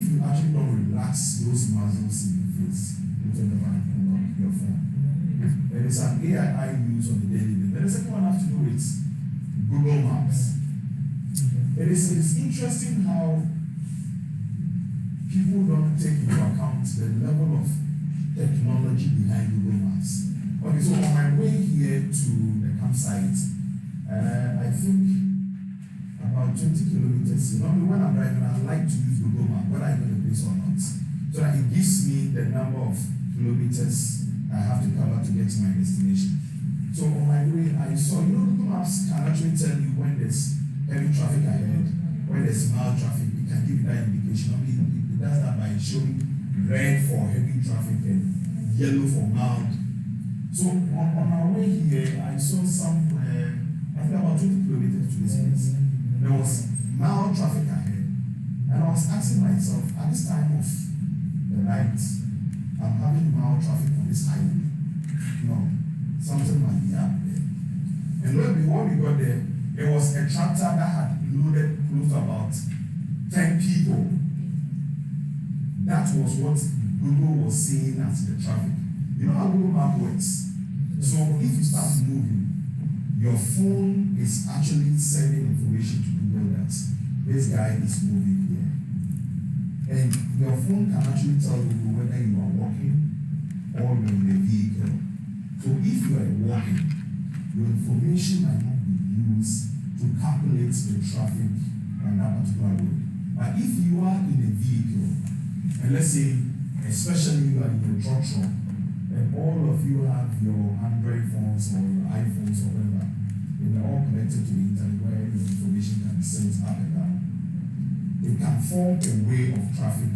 you actually don't relax those muscles in your face, you will never unlock your phone. There is an AI I use on a daily basis. But the second one has to do with Google Maps. It is interesting how people don't take into account the level of technology behind Google Maps. Okay, so on my way here to the campsite, I think about 20 kilometers. Normally when I'm driving, I like to use Google Maps, whether I know the place or not. So that it gives me the number of kilometers I have to cover to get to my destination. So on my way, I saw, Google Maps can actually tell you when there's heavy traffic ahead, when there's mild traffic, it can give you that indication. It does that by showing red for heavy traffic and yellow for mild. So on our way here, I saw somewhere, I think about 20 kilometers to this place. There was mild traffic ahead. And I was asking myself, at this time of the night, I'm having mild traffic on this highway. Something might be up there. And lo and behold, when we got there, there was a tractor that had loaded close to about 10 people. That was what Google was saying as the traffic. You know how Google Map works? So if you start moving, your phone is actually sending information to Google that this guy is moving here. And your phone can actually tell Google whether you are walking or you're in a vehicle. So if you are walking, your information might not be used to calculate the traffic on that particular road. But if you are in a vehicle, and let's say, especially you are in your truck, and all of you have your Android phones or your iPhones or whatever, and they're all connected to the internet where your information can be sent up and down. It can form a way of traffic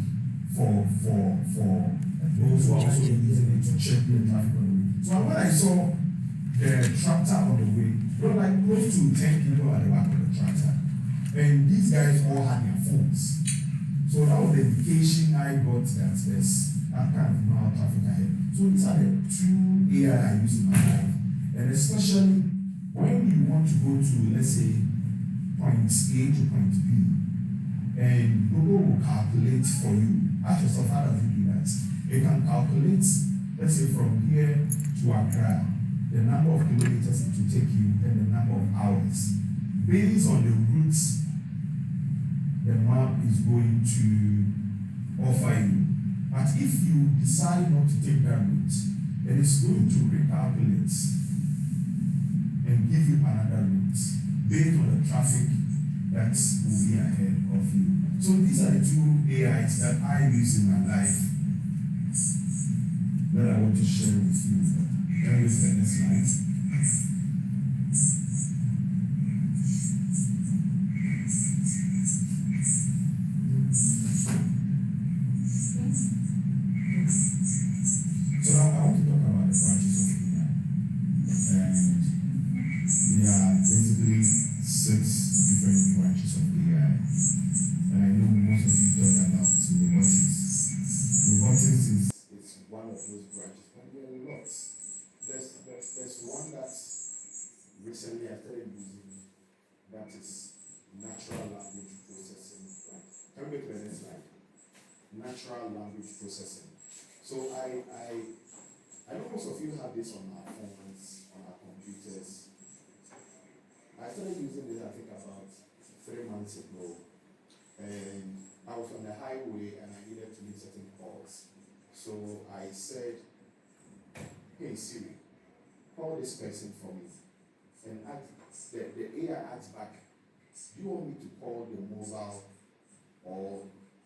for those who are also using it to check the traffic on the way. So when I saw the tractor on the way, there were like close to 10 people at the back of the tractor. And these guys all had their phones. So that was the indication I got that there's that kind of mild traffic ahead. So these are the two AI I use in my life. And especially when you want to go to, let's say, point A to point B, and Google will calculate for you. Ask yourself, how does it do that? It can calculate, let's say, from here to Accra, the number of kilometers it will take you and the number of hours. Based on the routes the map is going to offer you. But if you decide not to take that route, it is going to recalculate and give you another route based on the traffic that will be ahead of you. So these are the two AIs that I use in my life that I want to share with you. Let me look at the next slide. So I want to talk about the branches of AI. And there are basically 6 different branches of AI. And I know most of you talk about robotics. Robotics is one of those branches, but there are lots. There's one that recently I started using that is natural language processing. Right. Can we go to the next slide? Natural language processing. So I know most of you have this on our phones, on our computers. I started using this, I think, about 3 months ago. And I was on the highway and I needed to make certain calls. So I said, hey Siri, call this person for me. And the AI asked back, do you want me to call the mobile or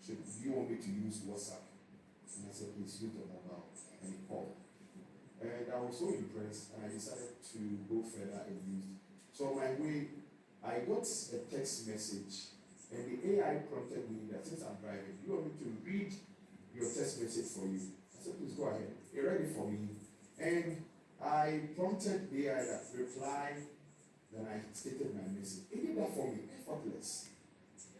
do you want me to use WhatsApp? And I said, please use the mobile. And he called. And I was so impressed and I decided to go further and use it. So on my way, I got a text message and the AI prompted me that since I'm driving, do you want me to read your text message for you? I said, please go ahead. He read it for me. And I prompted the AI that reply, then I stated my message. It did that for me, effortless.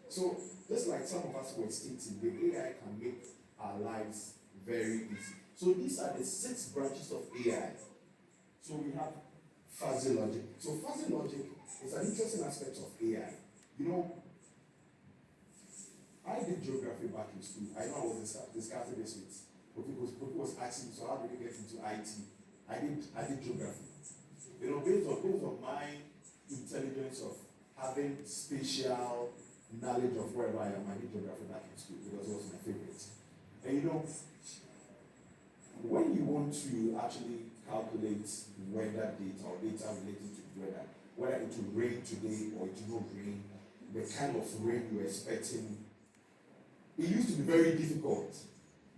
So just like some of us were stating, the AI can make our lives very easy. So these are the 6 branches of AI. So we have fuzzy logic. So fuzzy logic is an interesting aspect of AI. I did geography back in school. I know I was discussing this with people was asking, so how did you get into IT? I did geography. You know, based on my intelligence of having spatial knowledge of wherever I am, I did geography back in school because it was my favorite. And you know, when you want to actually calculate weather data or data related to weather, whether it will rain today or it will not rain, the kind of rain you're expecting, it used to be very difficult.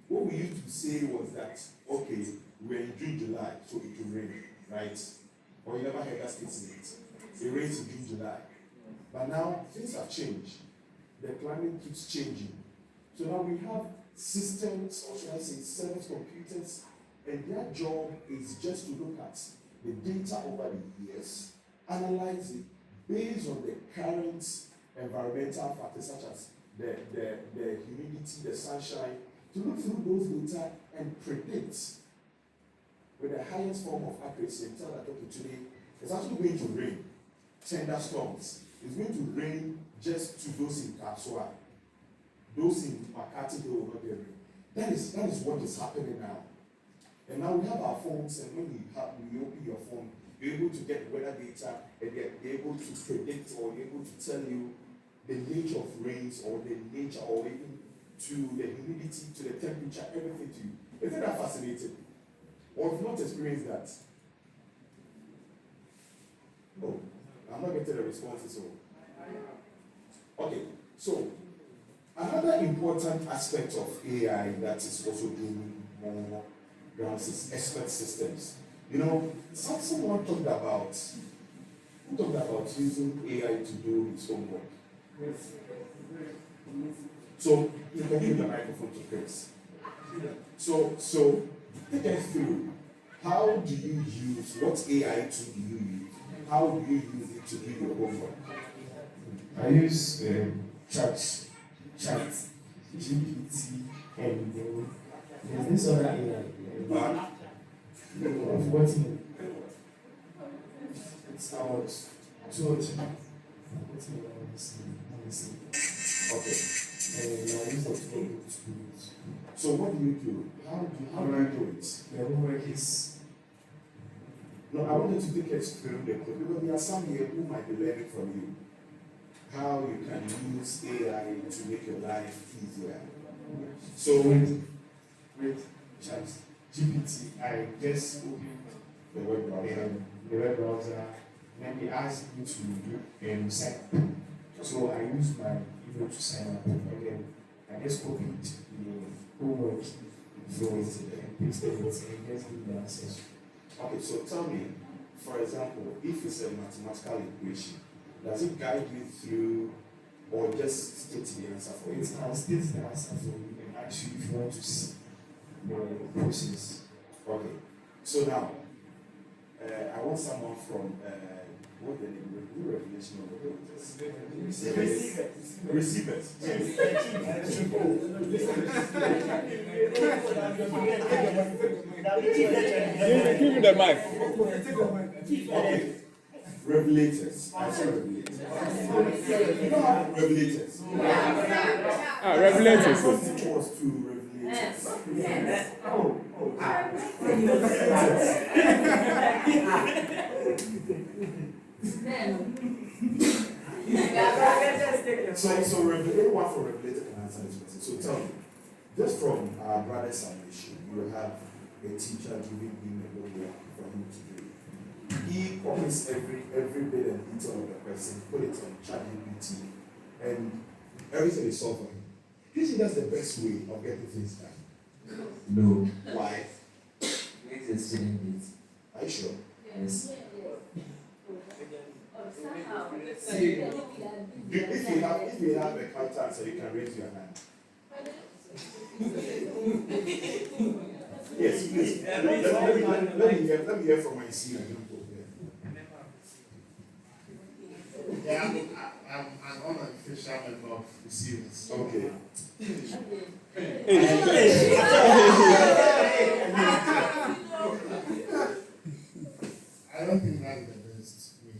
What we used to say was that, okay, we're in June, July, so it will rain, right? Or you never heard that statement. It rains in June, July. But now, things have changed. The climate keeps changing. So now we have systems, or should I say, service computers, and their job is just to look at the data over the years, analyze it based on the current environmental factors such as the humidity, the sunshine, to look through those data and predict with the highest form of accuracy and tell that, okay, today it's actually going to rain, thunderstorms. It's going to rain just to those in Kapsua. Those in Makati, they will not get rain. That is what is happening now. And now we have our phones, and when you open your phone, you're able to get weather data, and you're able to predict or you're able to tell you the nature of rains or the nature or even to the humidity, to the temperature, everything to you. Isn't that fascinating? Or if not experienced that? No, I'm not getting the responses. So. Okay, so another important aspect of AI that is also doing more grounds is expert systems. You know, someone talked about using AI to do his homework. So you can give the microphone to Chris. So take us through. How do you use what AI tool do you use? How do you use it to do your homework? I use chat, GPT, and there's this other AI. I've forgotten it. It's about 2 Okay. And I use the tool to do it. So what do you do? How do you do it? The homework is. No, I wanted to take us through the code because there are some here who might be learning from you. How you can use AI to make your life easier. So with chat GPT, I just opened the web browser. the web browser, then they asked me to sign up. So I used my email to sign up, and then I just copied the homework from it and pasted it and just give the answers. Okay, so tell me, for example, if it's a mathematical equation, does it guide you through or just state the answer for you? It can state the answer for you and ask you if you want to see the process. Okay, so now, I want someone from, what the name, the revelation of the receivers. Give me the mic. Okay. Revelators. I said revelators. Revelators. Revelators. First teacher was to revelators. So anyone from Revelator can answer this question. So tell me, just from our brother's submission, you have a teacher giving him a homework for him to do. He copies every bit and detail of the question, put it on ChatGPT, and everything is solved for him. Do you think that's the best way of getting things done? No. Why? Makes a student Are you sure? Yes. If you have a counter answer, you can raise your hand. Yes, please. Let me hear from my senior. Yeah, I'm an unofficial member of the series. Okay. I don't think that's the best way.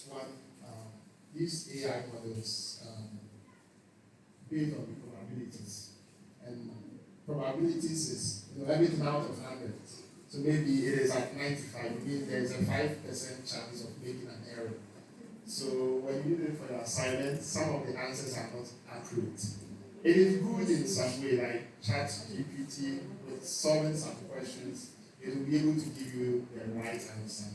One, these AI models, based on probabilities is everything out of 100. So maybe it is at 95, it means there is a 5% chance of making an error. So when you do it for your assignment, some of the answers are not accurate. It is good in some way, like ChatGPT, with solving some questions, it will be able to give you the right answer.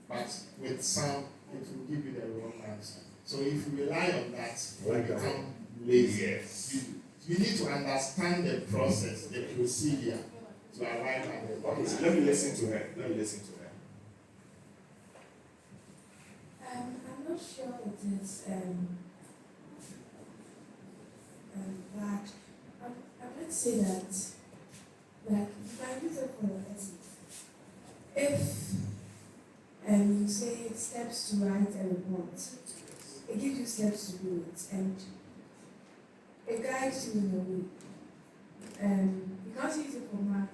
But with some, it will give you the wrong answer. So if you rely on that, you become lazy. Yes. You need to understand the process, the procedure to arrive at the Okay, so let me listen to her. I'm not sure it is bad. I would say that like you can use it for your essays. If you say steps to write a report, it gives you steps to do it and it guides you in a way. You can't use it for math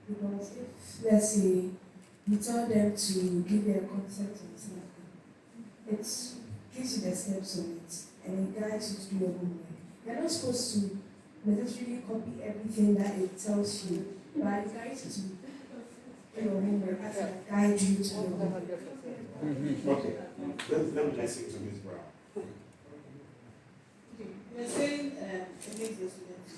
because if let's say you tell them to give you a concept or something, it gives you the steps of it and it guides you to do your homework. You're not supposed to necessarily copy everything that it tells you, but it guides you to do your homework as a guide you to your homework. Okay, let me listen to Ms. Brown. Okay, you're saying it makes the students.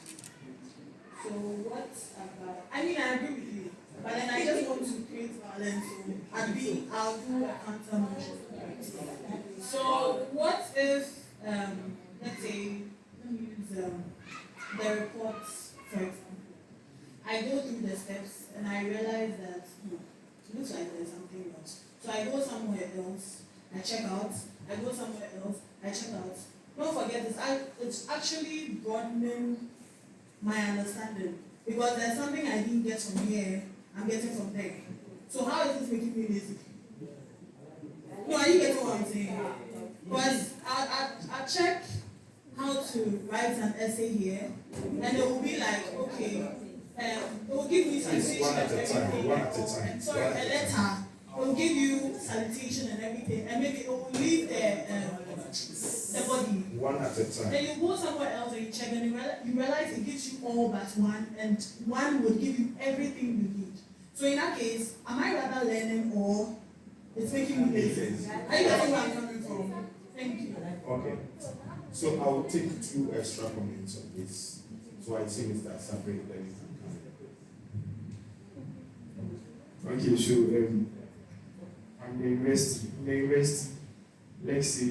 So what about? I mean, I agree with you, but then I just want to create balance. I'll do a countermeasure. So what if, let's say, let me use the reports for example. I go through the steps and I realize that it looks like there's something else. So I go somewhere else, I check out. I go somewhere else, I check out. Don't forget this. It's actually broadening my understanding because there's something I didn't get from here, I'm getting from there. So how is this making me lazy? No, are you getting what I'm saying? Because I check how to write an essay here, and it will be like, okay, it will give me salutation One at and a time, everything. one at a time. Sorry, a letter. It will give you salutation and everything, and maybe it will leave the body. One at a time. Then you go somewhere else and you check, and you realize it gives you all but one, and one would give you everything you need. So in that case, am I rather learning or it's making me lazy? Are you getting where I'm coming from? Thank you. Okay. So I will take 2 extra comments on this. So I see Mr. Sabri, then you can come. Okay, so I'm in university. Let's say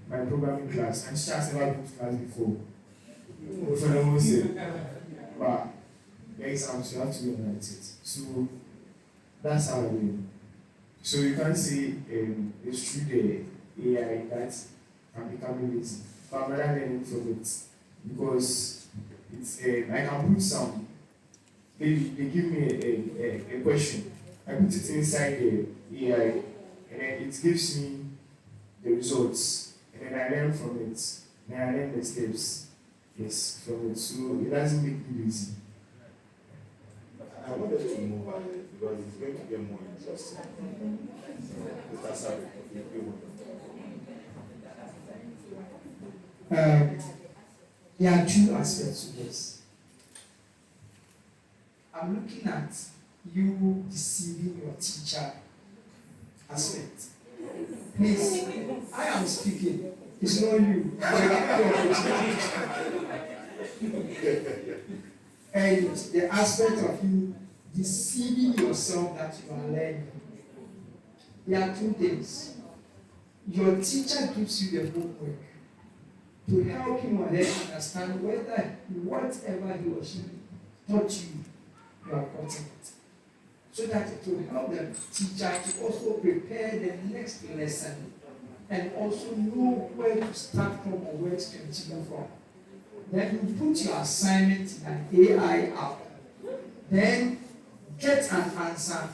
my programming class. I'm just never been to class before. For the most but the exams you have to write it. So that's how I win. So you can say it's through the AI that I'm becoming lazy. But I'm rather learning from it because it's I can put some. They give me a question. I put it inside the AI and then it gives me the results. And then I learn from it. Then I learn the steps. Yes, from it. So it doesn't make me lazy. I wanted to move on because it's going to get more interesting. Mr. Sabri, if you want. There are 2 aspects to this. I'm looking at you deceiving your teacher aspect. Please, I am speaking. It's not you. And the aspect of you deceiving yourself that you are learning. There are 2 things. Your teacher gives you the homework to help him or her understand whether whatever he or she taught you are gotten it. So that it will help the teacher to also prepare the next lesson and also know where to start from or where to continue from. Then you put your assignment in an AI app. Then get an answer.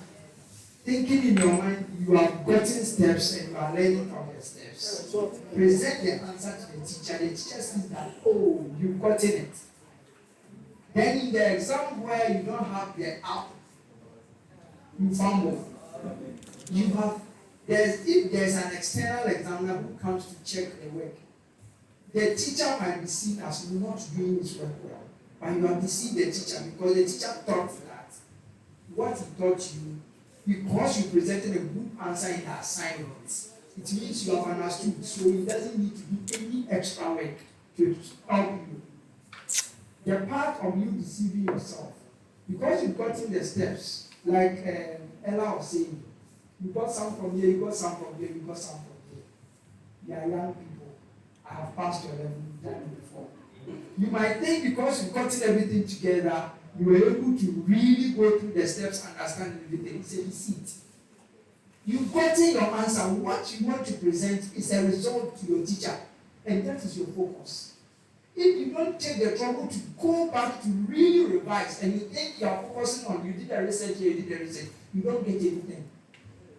Thinking in your mind, you have gotten steps and you are learning from the steps. Present the answer to the teacher. The teacher sees that, oh, you've gotten it. Then in the exam where you don't have the app, you fumble. If there's an external examiner who comes to check the work, the teacher might be seen as not doing his work well. but you have deceived the teacher because the teacher thought that what he taught you, because you presented a good answer in the assignment, it means you have understood, so it doesn't need to do any extra work to help you. The part of you deceiving yourself, because you've gotten the steps, like Ella was saying, you got some from here, you got some from here, you got some from here. You are young people. I have passed your level, you've done it before. You might think because you've gotten everything together, you were able to really go through the steps, understand everything. It's a deceit. You've gotten your answer. What you want to present is a result to your teacher, and that is your focus. If you don't take the trouble to go back to really revise, and you think you are focusing on, you did the research here, you did the research, you don't get anything.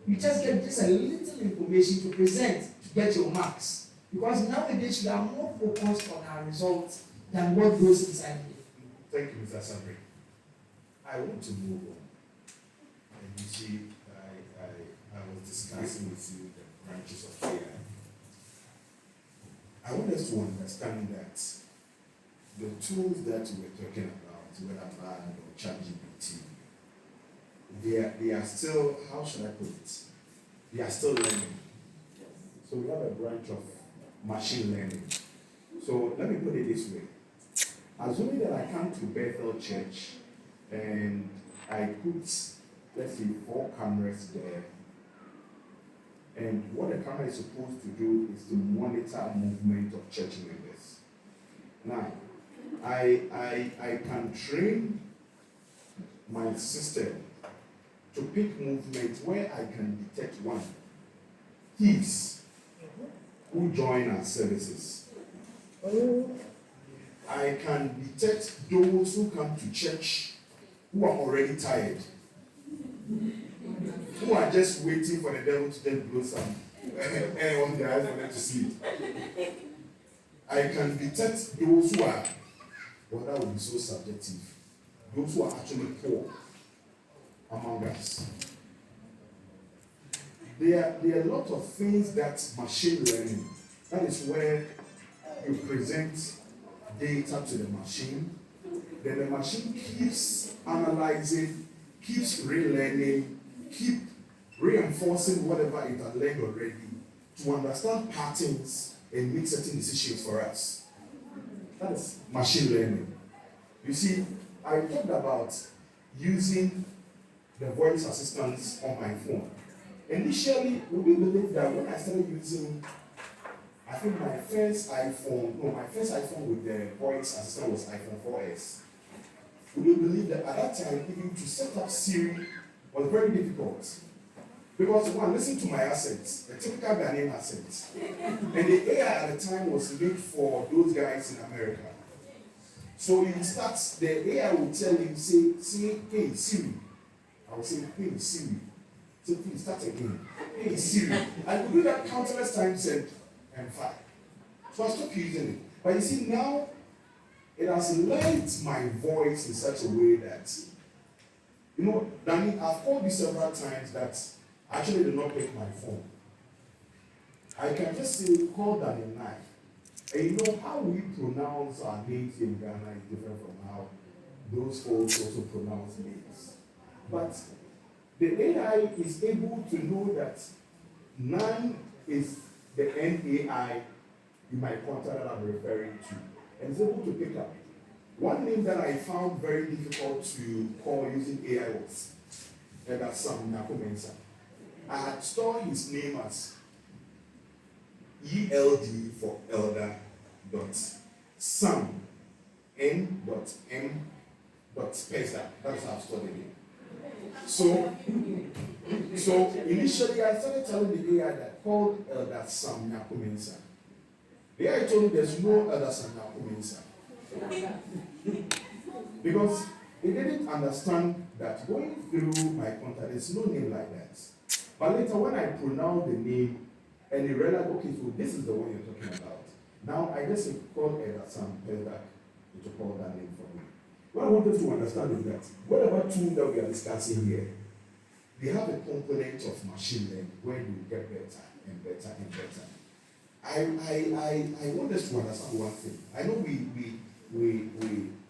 You just get just a little information to present to get your marks. Because nowadays we are more focused on our results than what goes inside here. Thank you, Mr. Sabri. I want to move on. And you see, I was discussing with you the branches of AI. I want us to understand that the tools that we're talking about, whether bad or ChatGPT, they are still, how should I put it? They are still learning. So we have a branch of machine learning. So let me put it this way. Assuming that I come to Bethel Church and I put, let's say, 4 cameras there, and what the camera is supposed to do is to monitor movement of church members. Now, I can train my system to pick movement where I can detect one, thieves who join our services. I can detect those who come to church who are already tired, who are just waiting for the devil to then blow some air on their eyes for them to sleep. I can detect those who are, well, that would be so subjective, those who are actually poor among us. There are a lot of things that machine learning, that is where you present data to the machine, then the machine keeps analyzing, keeps relearning, keep reinforcing whatever it has learned already to understand patterns and make certain decisions for us. That is machine learning. You see, I talked about using the voice assistants on my phone. Initially, would you believe that when I started using, I think my first iPhone with the voice assistant was iPhone 4S. Would you believe that at that time, even to set up Siri was very difficult? Because one, listen to my accent, a typical Ghanaian accent. And the AI at the time was made for those guys in America. So you start, the AI will tell you, say, hey Siri. I will say, hey Siri. So please start again. Hey Siri. I could do that countless times and fine. So I stopped using it. But you see now, it has learned my voice in such a way that, you know, Danny, I've called you several times that I actually did not pick my phone. I can just say, call Danny 9. And you know how we pronounce our names in Ghana is different from how those folks also pronounce names. But the AI is able to know that 9 is the NAI in my contact that I'm referring to. And it's able to pick up. One name that I found very difficult to call using AI was that's Sam Nakumensa. I had stored his name as ELD for elder dot Sam N dot M dot Spesa. That's how I stored the name. So initially I started telling the AI that called Elder Sam Nakumensa. The AI told me there's no Elder Sam Nakumensa. Because it didn't understand that going through my contact, there's no name like that. But later when I pronounced the name and it realized, okay, so this is the one you're talking about. Now I just call Elder Sam back to call that name for me. What I wanted to understand is that whatever tool that we are discussing here, they have a component of machine learning where you get better and better and better. I want us to understand one thing. I know we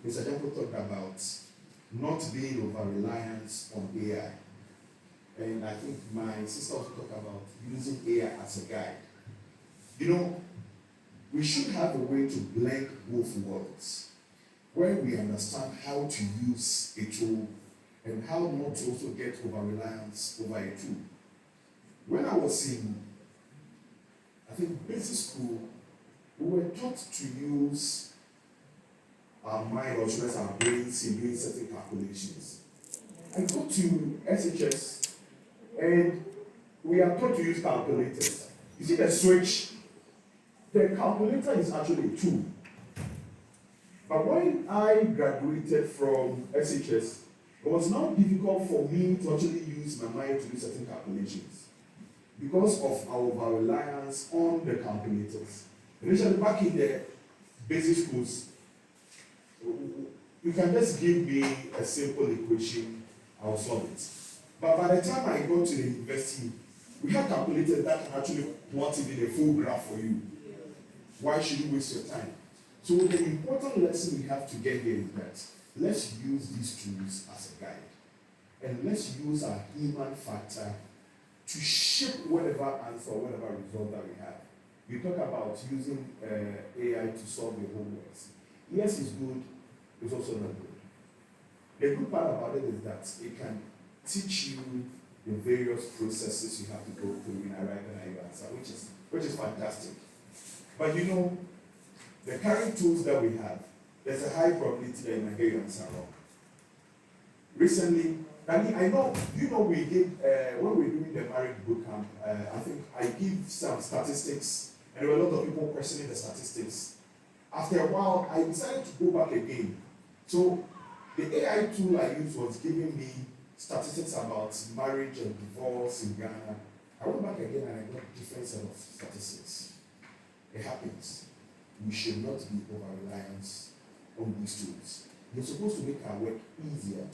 Mr. Janko talked about not being over-reliant on AI. And I think my sister also talked about using AI as a guide. You know, we should have a way to blend both worlds, where we understand how to use a tool and how not to also get over-reliance over a tool. When I was in, I think, basic school, we were taught to use our mind or use our brains in doing certain calculations. I go to SHS and we are taught to use calculators. You see the switch? The calculator is actually a tool. But when I graduated from SHS, it was now difficult for me to actually use my mind to do certain calculations because of our reliance on the calculators. Initially, back in the basic schools, you can just give me a simple equation, I'll solve it. But by the time I go to the university, we have calculators that can actually plot it in a full graph for you. Why should you waste your time? So the important lesson we have to get here is that let's use these tools as a guide. And let's use our human factor to shape whatever answer, whatever result that we have. You talk about using AI to solve your homeworks. Yes, it's good, it's also not good. The good part about it is that it can teach you the various processes you have to go through in arriving at your answer, which is fantastic. But you know, the current tools that we have, there's a high probability that you might get your answer wrong. Recently, I know, you know, we did, when we were doing the marriage boot camp, I think I give some statistics, and there were a lot of people questioning the statistics. After a while, I decided to go back again. So, the AI tool I used was giving me statistics about marriage and divorce in Ghana. I went back again and I got different set of statistics. It happens. We should not be over-reliant on these tools. You're supposed to make our work easier.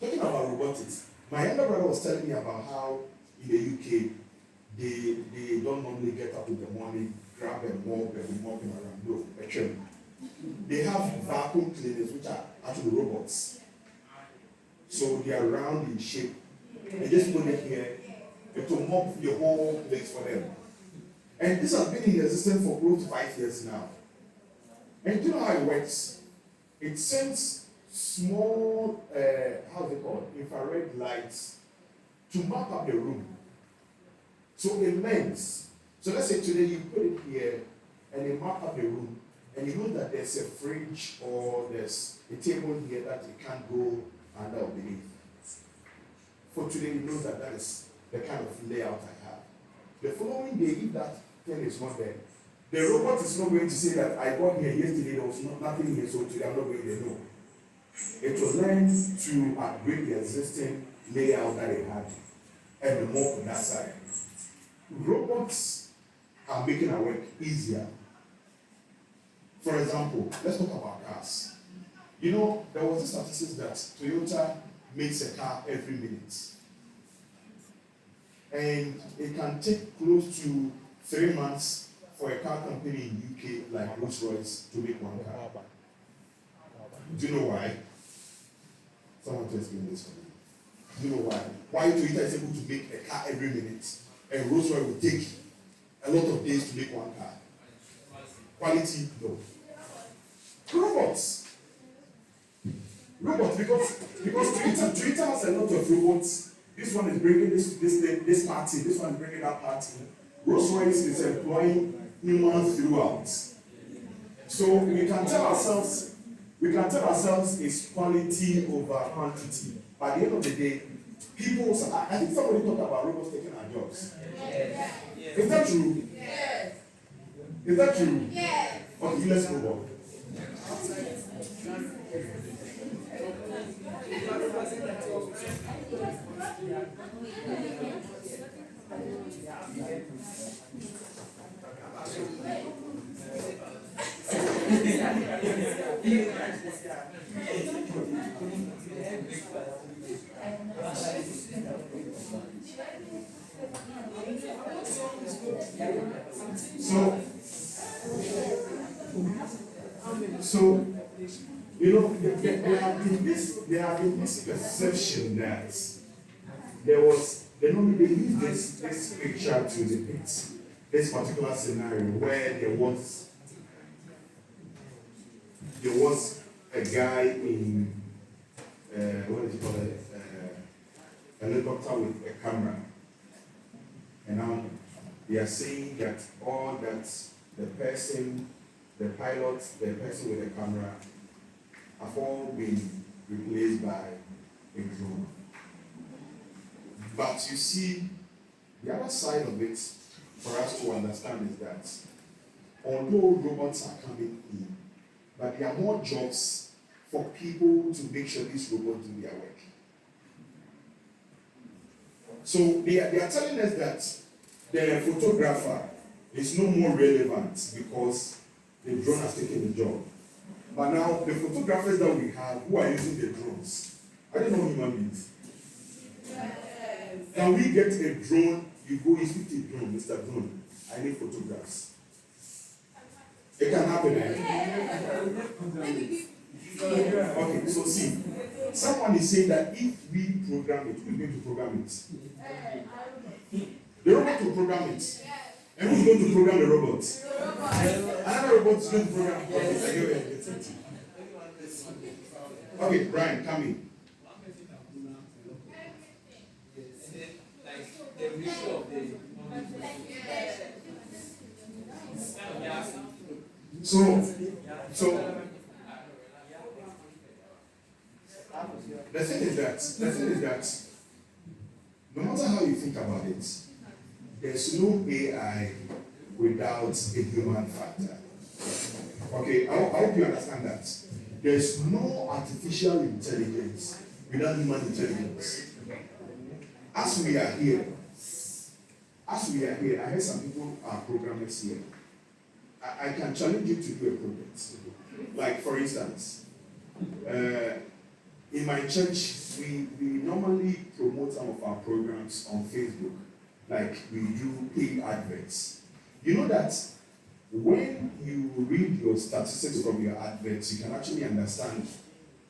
Talking about robotics, my younger brother was telling me about how in the UK, they don't normally get up in the morning, grab a mop and be mopping around. No, a trim. They have vacuum cleaners, which are actually robots. So they are round in shape. They just put it here to mop the whole place for them. And this has been in existence for close to 5 years now. And do you know how it works? It sends small, how's it called, infrared lights to map up the room. So it learns. So let's say today you put it here and you map up the room, and you know that there's a fridge or there's a table here that you can't go under or beneath. For today, you know that that is the kind of layout I have. The following day, if that thing is not there, the robot is not going to say that I got here yesterday, there was nothing here, so today I'm not going there. No. It will learn to upgrade the existing layout that it had and mop on that side. Robots are making our work easier. For example, let's talk about cars. You know, there was a statistic that Toyota makes a car every minute. And it can take close to 3 months for a car company in UK like Rolls-Royce to make one car. Do you know why? Someone to explain this for me. Do you know why? Why Toyota is able to make a car every minute and Rolls-Royce will take a lot of days to make one car? Quality, no. Robots, because Twitter has a lot of robots. This one is bringing this party, this one is bringing that party. Rolls-Royce is employing humans throughout. So we can tell ourselves it's quality over quantity. By the end of the day, people, I think somebody talked about robots taking our jobs. Yes. Is that true? Yes. Is that true? Yes. Okay, let's move on. So You know, there have been this perception that they normally they use this picture to depict this particular scenario where there was a guy in what do you call it, a helicopter with a camera, and now they are saying that all that the person, the pilot, the person with the camera have all been replaced by a drone. But you see, the other side of it for us to understand is that although robots are coming in, but there are more jobs for people to make sure these robots do their work. So they are telling us that the photographer is no more relevant because the drone has taken the job. But now the photographers that we have who are using the drones, I don't know human beings. Can we get a drone? You go, you speak to a drone, Mr. Drone, I need photographs. It can happen. Okay, so see, someone is saying that if we program it, we're going to program it. The robot will program it. And who's going to program the robot? Another robot is going to program it. Okay, Brian, come in. So the thing is that no matter how you think about it, there's no AI without a human factor. Okay, I hope you understand that. There's no artificial intelligence without human intelligence. As we are here, I heard some people are programmers here. I can challenge you to do a project. Like, for instance, in my church, we normally promote some of our programs on Facebook. Like, we do paid adverts. You know that when you read your statistics from your adverts, you can actually understand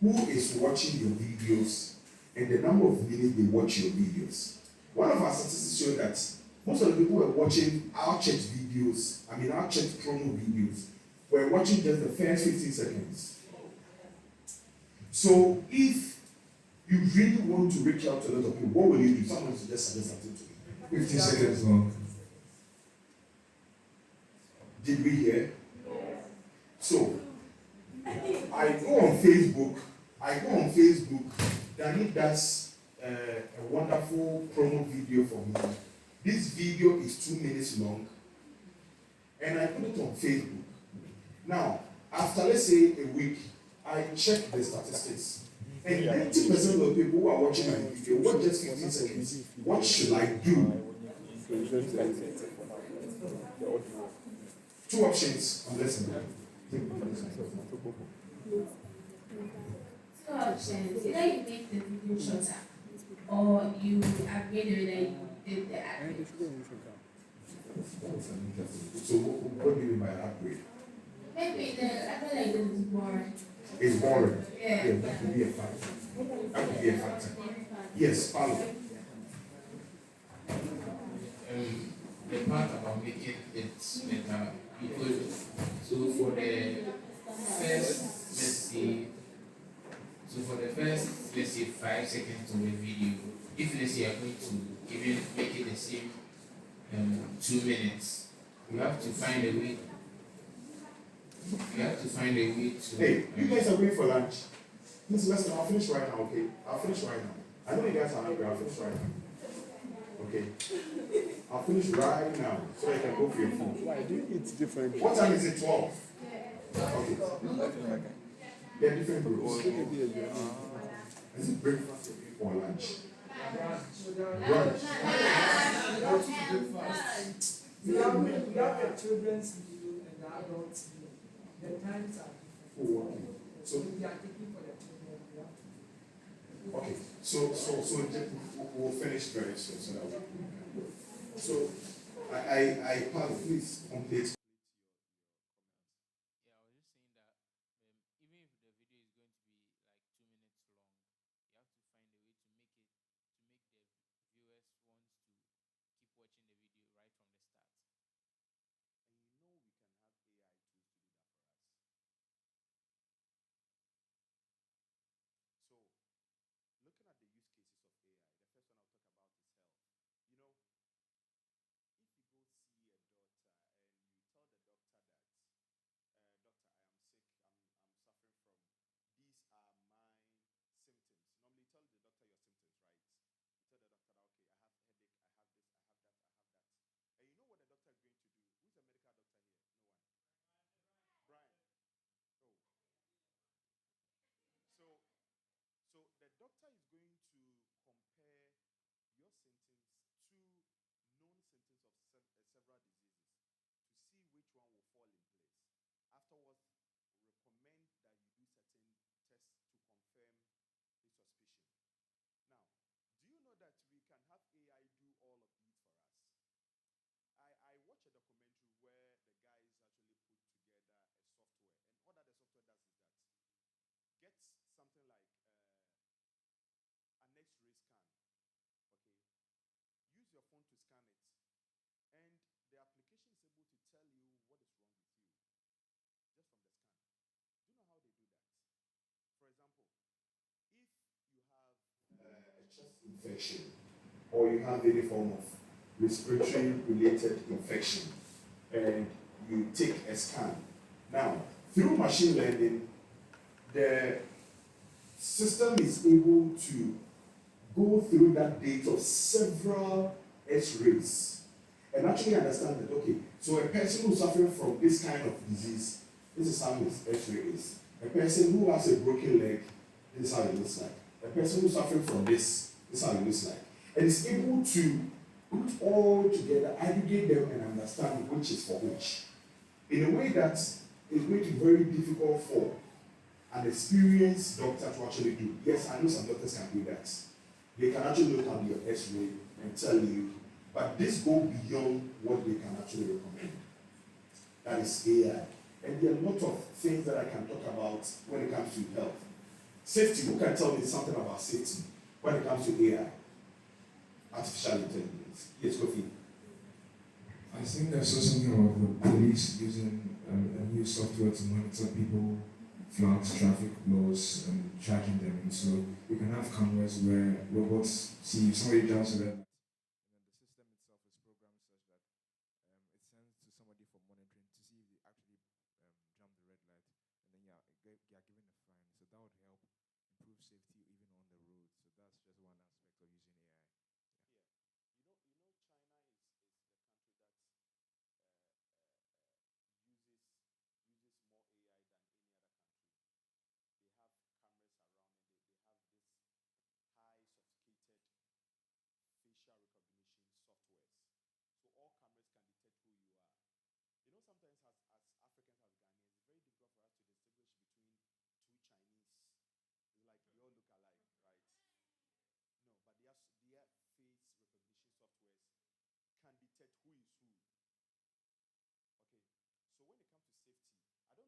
who is watching your videos and the number of minutes they watch your videos. One of our statistics show that most of the people who are watching our church videos, our church promo videos, were watching just the first 15 seconds. So if you really want to reach out to a lot of people, what will you do? Someone should just suggest something to me. 15 seconds long. Did we hear? So I go on Facebook. Danny does a wonderful promo video for me. This video is 2 minutes long, and I put it on Facebook. Now, after let's say a week, I check the statistics, and 90% of the people who are watching my video watch just 15 seconds. What should I do? Two options on this one. Two options. Either you make the video shorter or you upgrade it whether you did the upgrade. So what do you mean by upgrade? Maybe the upgrade like this is boring. It's boring. Yeah. That could be a factor. That could be a factor. Yes, follow. The part about making it better, because so for the first, let's say 5 seconds of the video, if let's say you're going to even make it the same 2 minutes, you have to find a way. To. Hey, you guys are going for lunch. Please listen, I'll finish right now, okay? I'll finish right now. I know you guys are hungry, I'll finish right now. Okay? I'll finish right now so I can go for your food. Why do you eat different? What time is it? 12? Okay. They're different groups. Is it breakfast or lunch? Brunch. We have the children's video and the adults video. The times are different. Oh, okay. So We are taking for the children. We have to. okay. So we'll finish very soon. So that so I please complete. Yeah, I was just saying that even if the video is doctor is going to compare your symptoms to known symptoms of several diseases to see which one will fall in place. Afterwards, recommend that you do certain tests to confirm his suspicion. Now, do you know that we can have AI do all of these for us? I watched a documentary where the guys actually put together a software, and all that the software does is that gets something like an X-ray scan, okay? Use your phone to scan it, and the application is able to tell you what is wrong with you just from the scan. Do you know how they do that? For example, if you have a chest infection or you have any form of respiratory related infection and you take a scan. Now, through machine learning, the system is able to go through that data of several X-rays and actually understand that, okay, so a person who's suffering from this kind of disease, this is how his X-ray is. A person who has a broken leg, this is how it looks like. A person who's suffering from this is how it looks like. And it's able to put all together, aggregate them, and understand which is for which. In a way that is going to be very difficult for an experienced doctor to actually do. Yes, I know some doctors can do that. They can actually look at your X-ray and tell you, but this goes beyond what they can actually recommend. That is AI. And there are a lot of things that I can talk about when it comes to health. Safety, who can tell me something about safety when it comes to AI? Artificial intelligence. Yes, Kofi. I think there's also something about the police using a new software to monitor people, flags, traffic laws, and charging them. And so you can have cameras where robots see if somebody jumps a red light. And then the system itself is programmed such that it sends to somebody for monitoring to see if they actually jump the red light. And then you are given a fine. So that would help improve safety even on the road. So that's just one aspect of using AI. Yeah. You know, China is the country that uses more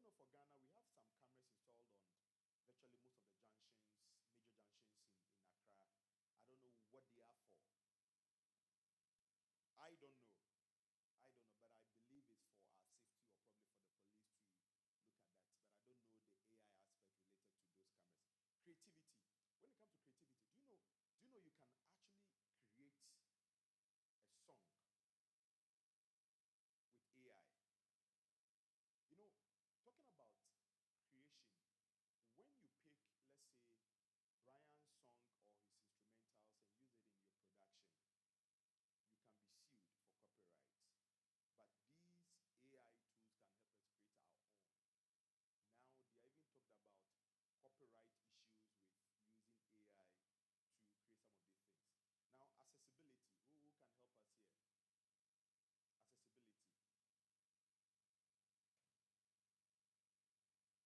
AI than any other country. They have cameras around and they have this high sophisticated facial recognition softwares. So all cameras can detect who you are. You know, sometimes as Africans, as Ghanaians, it's very difficult for us to distinguish between two Chinese. It's like they all look alike, right? No, but their face recognition softwares can detect who is who. Okay, so when it comes to safety, I don't know, for Ghana, we have some cameras installed on virtually most of the junctions, major junctions in Accra.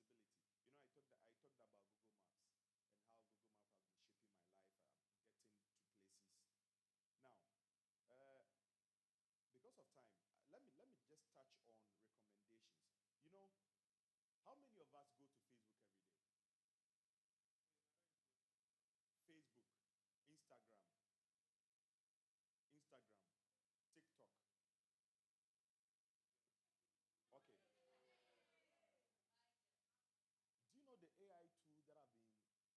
I don't know what they are for. I don't know, but I believe it's for our safety or probably for the police to look at that. But I don't know the AI aspect related to those cameras. Creativity. When it comes to creativity, do you know you can actually create a song with AI? You know, talking about creation, when you pick, let's say, Brian's song or his instrumentals and use it in your production, you can be sued for copyright. But these AI tools can help us create our own. Now, they are even talked about copyright issues with using AI to create some of these things. Now, accessibility. Who can help us here? Accessibility. Accessibility. You know, I talked about Google Maps and how Google Maps has been shaping my life. I'm getting to places. Now, because of time, let me just touch on recommendations. You know, how many of us go to Facebook every day? Facebook, Instagram, TikTok. Okay. Do you know the AI tools that have been put in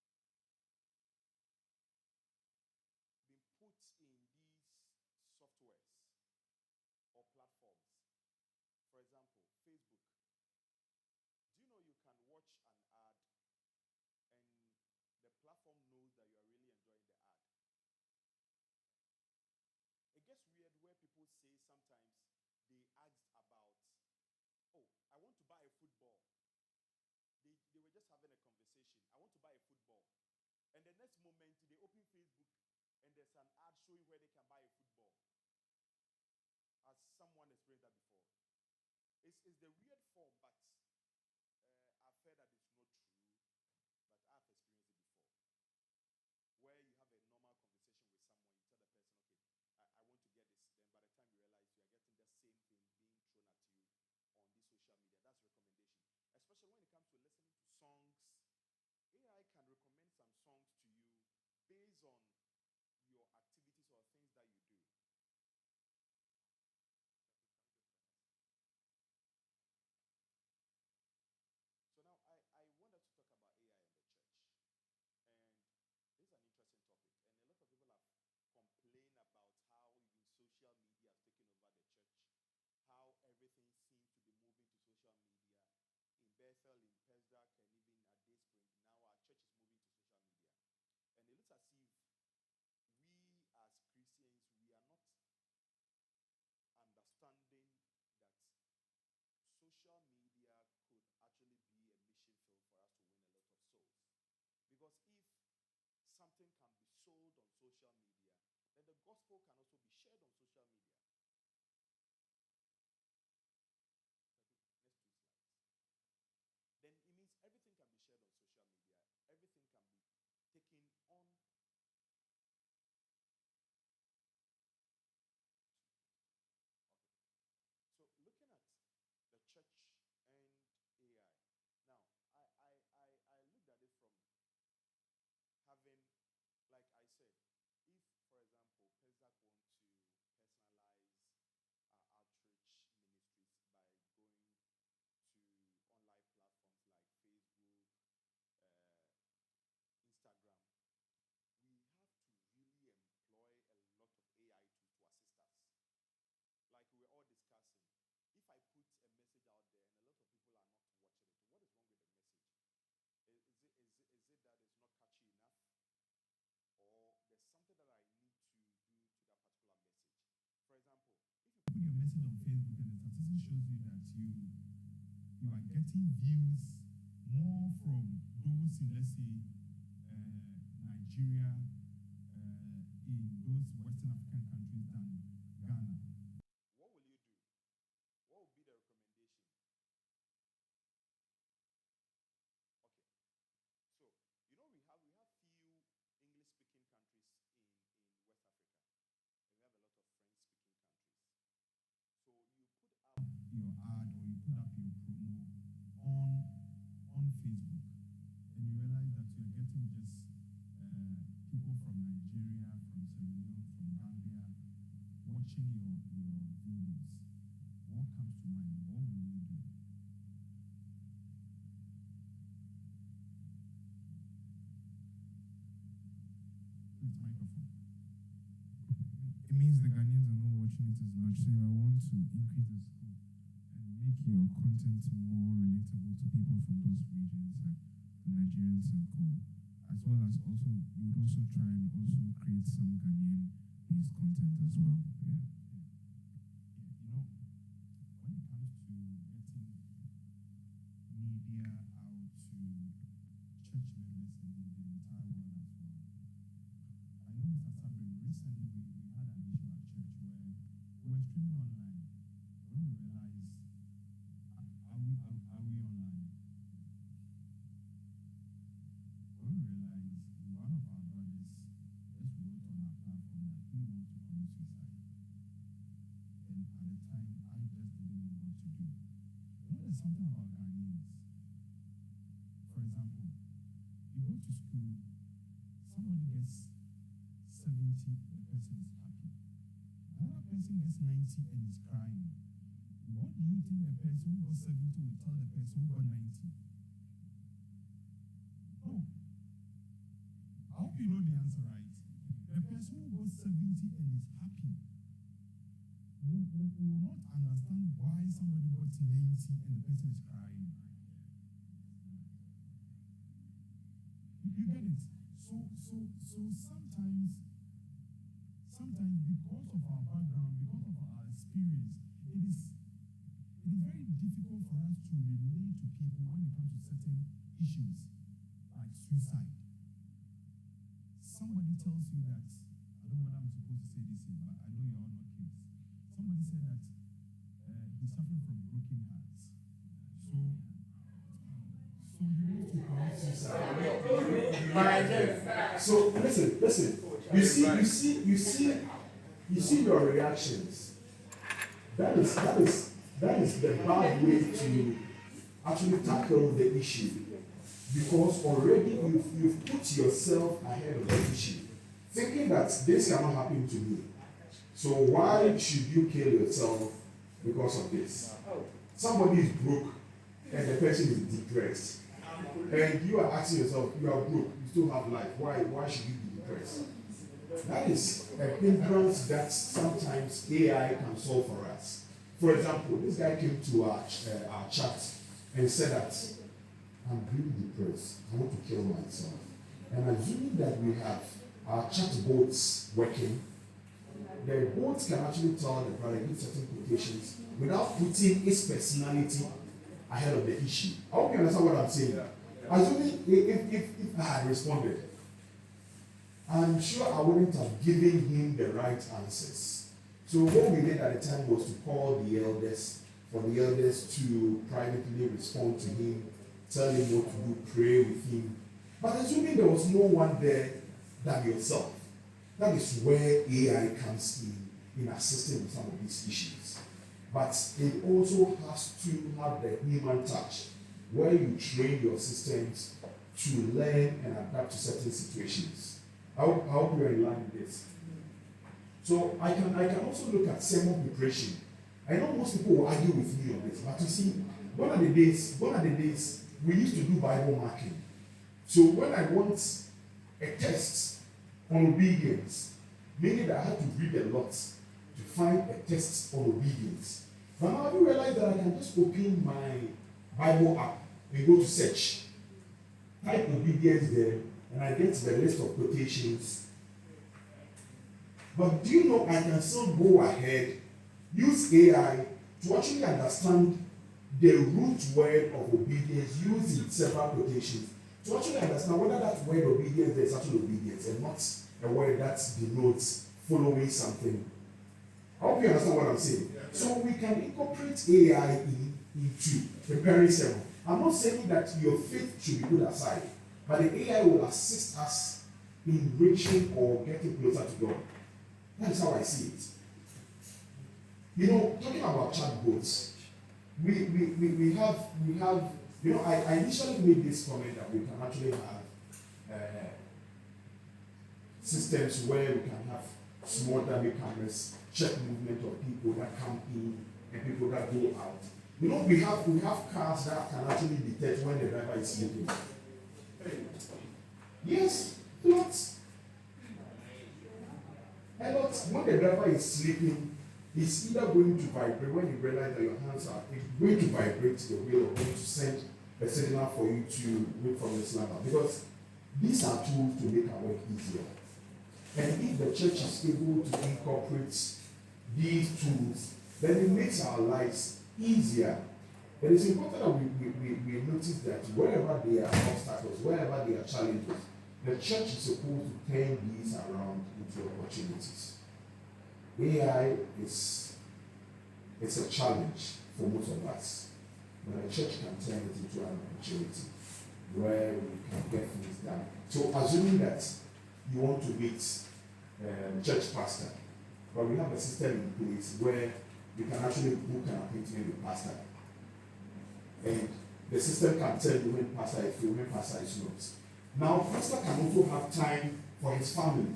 these softwares or platforms? For example, Facebook. Do you know you can watch an ad and the platform knows that you are really enjoying the ad? It gets weird where people say sometimes they asked about, oh, I want to buy a football. They were just having a conversation. I want to buy a football. And the next moment, they open Facebook and there's an ad showing where they can buy a football. Has someone experienced that before? It's the weird form, but I've heard that it's not true, but I've experienced it before. Where you have a normal conversation with someone, you tell the person, okay, I want to get this. Then by the time you realize you are getting the same thing being thrown at you on this social media. That's recommendation. Especially when it comes to listening to songs. AI can recommend some songs to you based on your activities or things that you do. So now I wanted to talk about AI in the church. And this is an interesting topic. And a lot of people have complained about how even social media has taken over the church. How everything seems to be moving to social media. In Bethel, in S.D.A, and even at Dayspring, now our church is moving to social media. And it looks as if we as Christians, we are not understanding that social media could actually be a mission field for us to win a lot of souls. Because if something can be sold on social media, then the gospel can also be shared on social media. Next 2 slides. Then it means everything can be shared on social media. Everything can be taken on. Okay. So looking at the church and AI. Now, I looked at it from having, like I said, if, for example, PESDAC want to personalize outreach ministries by going to online platforms like Facebook, Instagram, we have to really employ a lot of AI tools to assist us. Like we were all discussing, if I put a message out there and a lot of people are not watching it, what is wrong with the message? Is it that it's not catchy enough? Or there's something that I need to do to that particular message? For example, if you put your message on Facebook and the statistics shows you that you are getting views more from those in, let's say, Nigeria, in those Western African countries than Ghana. What will you do? What will be the recommendation? Okay. So, we have few English-speaking countries in West Africa. And we have a lot of French-speaking countries. So you put up your ad or you put up your promo on Facebook, and you realize that you're getting just people from Nigeria, from Sierra Leone, from Gambia, watching your videos. What comes to mind? What will you do? Please, microphone. It means the Ghanaians are not watching it as much. So if I want to increase the scope and make your content more relatable to people from those regions, like the Nigerians and co, as well as also, you would also try and also create some Ghanaian-based content as well. Yeah. When it comes to getting media out to church members and in the entire world as well, I know Mr. Sabri, recently we had an issue at church where we were streaming online. When we realized, are we online? When we realized one of our brothers just wrote on our platform that he wants to commit suicide. And at the time, I just didn't know what to do. There's something about Ghanaians. For example, you go to school, somebody gets 70, the person is happy. Another person gets 90 and is crying. What do you think the person who got 70 will tell the person who got 90? No. I hope you know the answer, right? The person who got 70 and is happy will not understand why somebody got 90 and the person is crying. You get it? So sometimes because of our background, because of our experience, it is very difficult for us to relate to people when it comes to certain issues like suicide. somebody tells you that, I don't know whether I'm supposed to say this here, but I know you're all not kids. Somebody said that he's suffering from broken hearts. So he wants to commit suicide. So listen. You see your reactions. That is the bad way to actually tackle the issue. Because already you've put yourself ahead of the issue, thinking that this cannot happen to me. So why should you kill yourself because of this? Somebody is broke and the person is depressed. And you are asking yourself, you are broke, you still have life. Why should you be depressed? That is a hindrance that sometimes AI can solve for us. For example, this guy came to our chat and said that I'm really depressed. I want to kill myself. And assuming that we have our chat bots working, the bots can actually tell the brother, give certain quotations without putting his personality ahead of the issue. I hope you understand what I'm saying. Assuming if I had responded, I'm sure I wouldn't have given him the right answers. So what we did at the time was to call the elders, for the elders to privately respond to him, tell him what to do, pray with him. But assuming there was no one there than yourself, that is where AI comes in assisting with some of these issues. But it also has to have the human touch, where you train your systems to learn and adapt to certain situations. I hope you are in line with this. So I can also look at sermon preparation. I know most people will argue with me on this, but you see, one of the days we used to do Bible marking. So when I want a test on obedience, meaning that I had to read a lot to find a test on obedience. But now I realize that I can just open my Bible app and go to search, type obedience there, and I get the list of quotations. But do you know I can still go ahead, use AI to actually understand the root word of obedience using several quotations, to actually understand whether that word obedience there is actually obedience and not a word that denotes following something. I hope you understand what I'm saying. So we can incorporate AI into preparing sermon. I'm not saying that your faith should be put aside, but the AI will assist us in reaching or getting closer to God. That is how I see it. You know, talking about chatbots, we have, you know, I initially made this comment that we can actually have systems where we can have small dummy cameras check movement of people that come in and people that go out. You know, we have cars that can actually detect when the driver is sleeping. Yes, lots. A lot. When the driver is sleeping, it's either going to vibrate when you realize that your hands are going to vibrate the wheel or going to send a signal for you to wake from the slumber. Because these are tools to make our work easier. And if the church is able to incorporate these tools, then it makes our lives easier. It is important that we notice that wherever there are obstacles, wherever there are challenges, the church is supposed to turn these around into opportunities. AI is a challenge for most of us, but the church can turn it into an opportunity where we can get things done. So assuming that you want to meet church pastor, but we have a system in place where you can actually book an appointment with pastor. And the system can tell you when pastor is free, when pastor is not. Now, pastor can also have time for his family.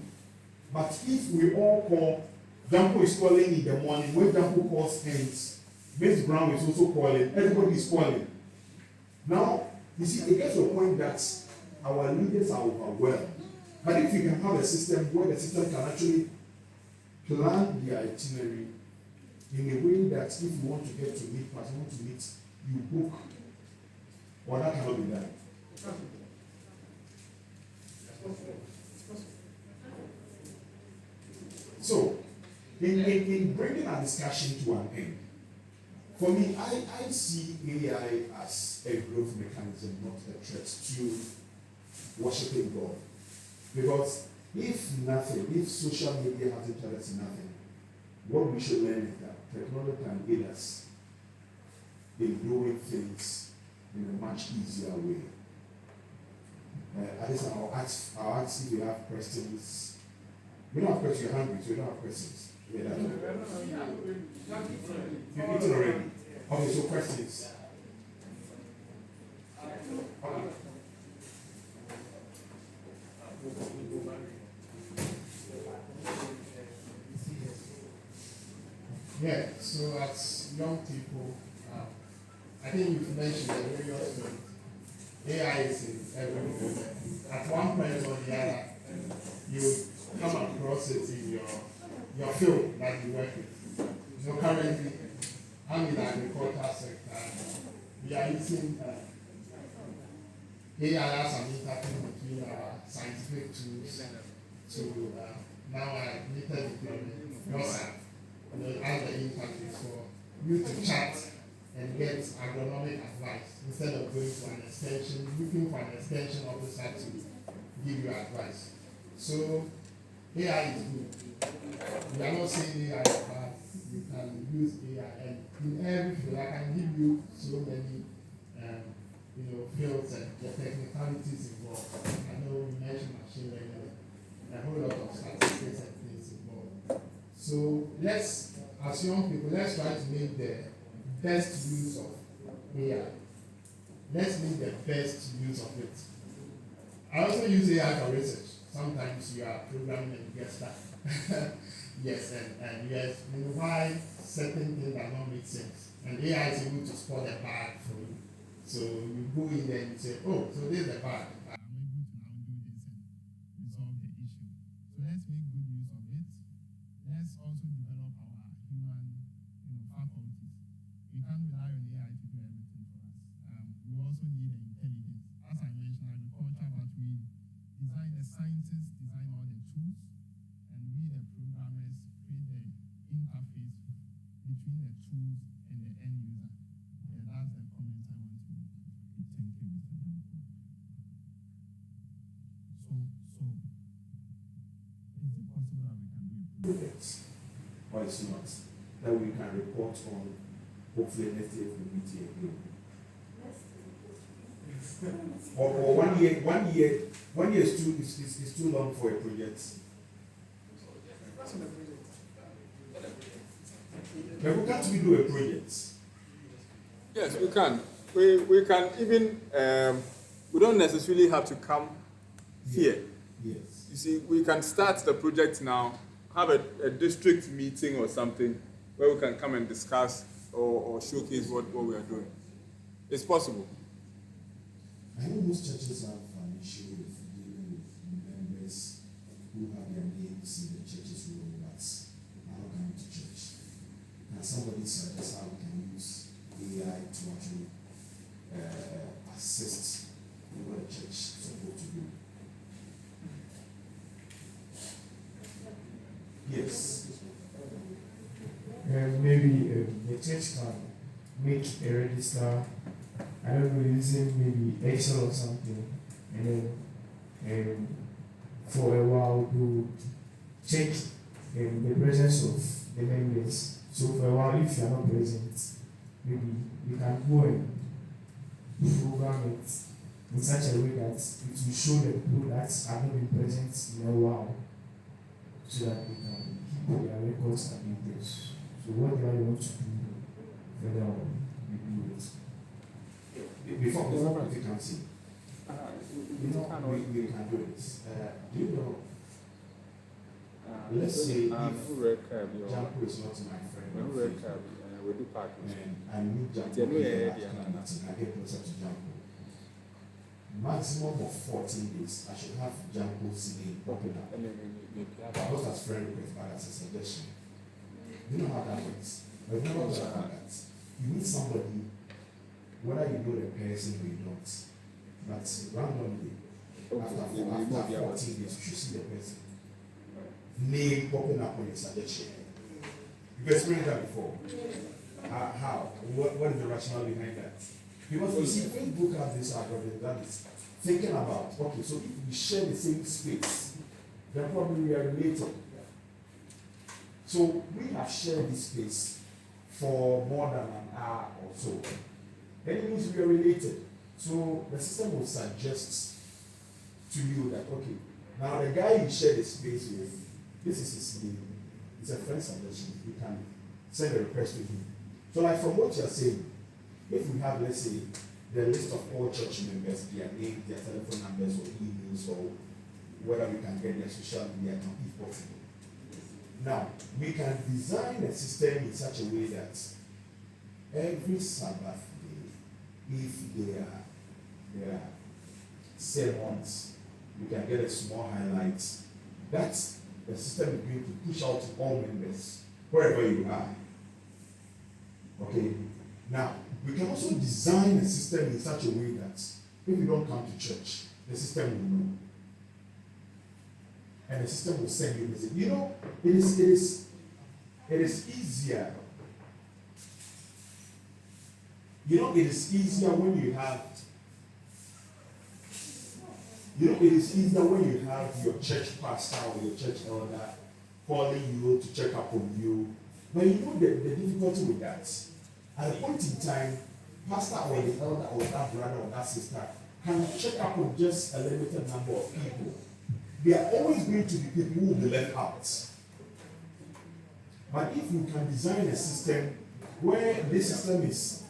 But if we all call, Jampo is calling in the morning, when Jampo calls ends, Miss Brown is also calling, everybody is calling. Now, you see, it gets to a point that our leaders are overwhelmed. But if you can have a system where the system can actually plan the itinerary in a way that if you want to get to meet, but you want to meet, you book, or that cannot be done. So, in bringing our discussion to an end, for me, I see AI as a growth mechanism, not a threat to worshiping God. Because If nothing, if social media hasn't taught us nothing, what we should learn is that technology can aid us in doing things in a much easier way. At least I'll ask if you have questions. We don't have questions, you're hungry, so you don't have questions. Yeah, that's right. You've eaten already. Okay, so questions. Okay. Yeah, so as young people, I think you've mentioned the various ways AI is in everywhere. At one point or the other, you come across it in your field that you work with. So currently, I'm in the agricultural sector. We are using AI as an interface between our scientific tools to now I needed the WhatsApp, as the interface for you to chat and get agronomic advice instead of going to an extension, looking for an extension officer to give you advice. So AI is good. We are not saying AI is bad. You can use AI, and in every field, I can give you so many fields and the technicalities involved. I know we mentioned machine learning, a whole lot of statistics and things involved. So let's, as young people, let's try to make the best use of AI. Let's make the best use of it. I also use AI for research. Sometimes you are programming and you get stuck. Yes, and yes, you know why certain things do not make sense. And AI is able to spot a bug for you. So you go in there and you say, oh, so this is the bug. I'm able to now do this and resolve the issue. So let's make good use of it. Let's also develop our human faculties. We can't rely on AI to do everything for us. We also need the intelligence. As I mentioned, agriculture, but we design, the scientists design all the tools, and we, the programmers, create the interface between the tools and the end user. Yeah, that's the comment I want to make. Thank you, Mr. Janko. So, is it possible that we can do a project, or it's not, that we can report on, hopefully next year we meet here again? Or 1 year is too long for a project. But we can't we do a project? Yes, we can. We can even, we don't necessarily have to come here. Yes. You see, we can start the project now, have a district meeting or something where we can come and discuss or showcase what we are doing. It's possible. I know most churches have an issue with dealing with members who have their names in the church's room but are not coming to church. Can somebody suggest how we can use AI to actually assist in what the church is supposed to do? Yes. Maybe the church can make a register, I don't know, using maybe Excel or something, and then for a while to check the presence of the members. So for a while, if you are not present, maybe you can go and program it in such a way that it will show the people that have not been present in a while, so that they can keep their records and details. So whatever you want to do, further on, you do it. Before you can see, we can do it. Do you know? Let's say if Janko is not my friend, and I meet Janko here and I get closer to Janko, maximum of 14 days, I should have Janko's name popping up. Not as friend request, but as a suggestion. You know how that works. But never do that. You meet somebody, whether you know the person or you don't, but randomly, after 14 days, you should see the person. Name popping up on your suggestion. You've experienced that before. How? What is the rationale behind that? Because you see, Facebook has this algorithm that is thinking about, okay, so if we share the same space then probably we are related. So we have shared this space for more than an hour or so. Then it means we are related. So the system will suggest to you that, okay, now the guy you share the space with, this is his name. It's a friend suggestion. You can send a request to him. So like from what you're saying, if we have, let's say, the list of all church members, their names, their telephone numbers or emails or whether we can get their social media account if possible. Now, we can design a system in such a way that every Sabbath day, if there are sermons, we can get a small highlight. That's the system is going to push out to all members, wherever you are. Okay? Now, we can also design a system in such a way that if you don't come to church, the system will know. And the system will send you a message. You know, it is easier. You know, it is easier when you have. You know, it is easier when you have your church pastor or your church elder calling you to check up on you. But you know the difficulty with that. At a point in time, pastor or the elder or that brother or that sister can check up on just a limited number of people. There are always going to be people who will be left out. But if you can design a system where this system is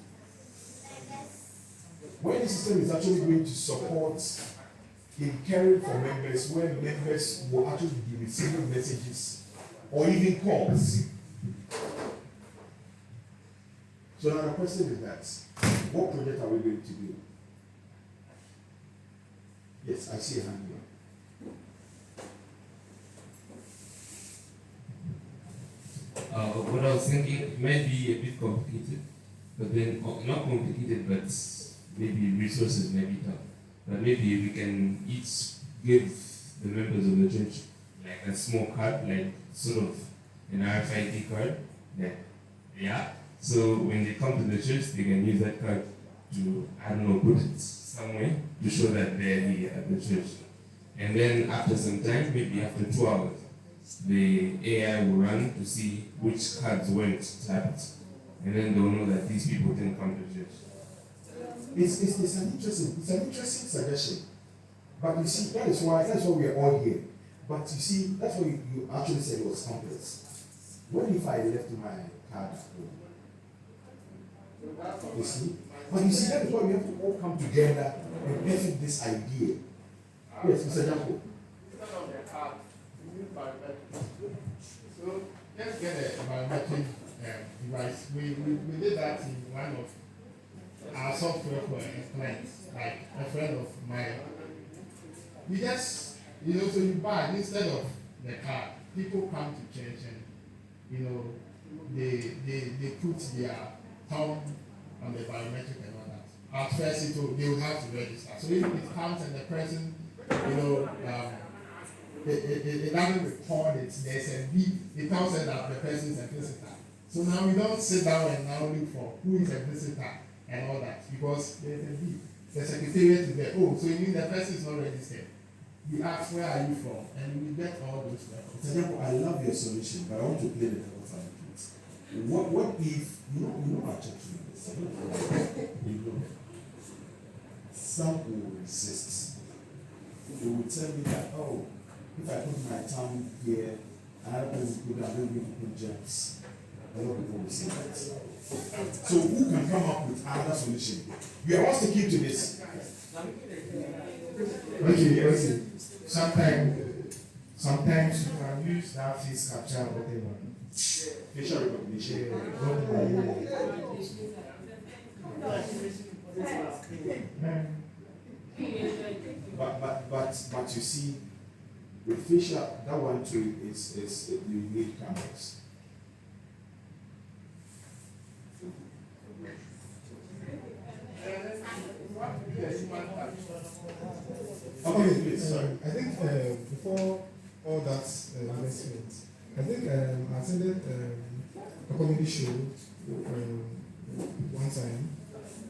actually going to support in caring for members, where members will actually be receiving messages or even calls. So now the question is that, what project are we going to do? Yes, I see a hand here. What I was thinking, it might be a bit complicated, but then, not complicated, but maybe resources may be tough. But maybe we can each give the members of the church like a small card, like sort of an RFID card. Yeah. So when they come to the church, they can use that card to, I don't know, put it somewhere to show that they're here at the church. And then after some time, maybe after 2 hours, the AI will run to see which cards weren't tapped. And then they'll know that these people didn't come to church. It's an interesting suggestion. But you see, that's why we are all here. But you see, that's why you actually said it was complex. What if I left my card at home? You see? But you see, that is why we have to all come together and perfect this idea. Yes, Mr. Jaco. So let's get a biometric device. We did that in one of our software for a client, like a friend of mine. You just, so you buy instead of the card. People come to church and, they put their thumb on the biometric and all that. At first, they will have to register. So if it comes and the person, it doesn't record it, there's a beep, it tells us that the person is a visitor. So now we don't sit down and now look for who is a visitor and all that, because there's a beep. The secretariat is there. Oh, so you mean the person is not registered. You ask, where are you from? And we get all those records. Mr. Jaco, I love your solution, but I want to play the devil's advocate. What if, our church members, some will resist. They will tell me that, oh, if I put my tongue here, another person will put down, maybe put gems. A lot of people will say that. So who can come up with another solution? We are all sticking to this. Okay. Sometimes you can use that face capture whatever. Facial recognition. But you see, with facial, that one too is you need cameras. Okay, please. Sorry. I think before all that investment, I think I attended a comedy show one time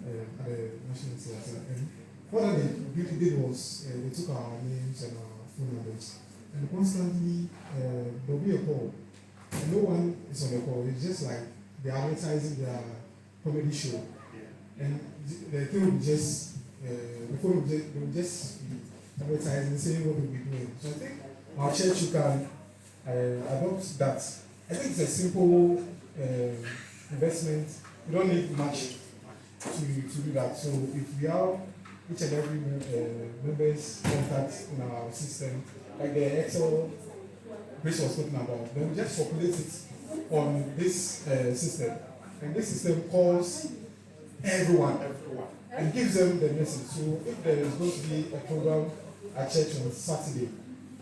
at the National Theatre, and what they really did was they took our names and our phone numbers, and constantly there'll be a call, and no one is on the call. It's just like they're advertising their comedy show, and the thing will just the phone will just be advertising, saying what we'll be doing. So I think our church, you can adopt that. I think it's a simple investment. You don't need much to do that. So if we have each and every member's contact in our system, like the Excel Grace was talking about, then we just populate it on this system. And this system calls everyone and gives them the message. So if there is going to be a program at church on Saturday,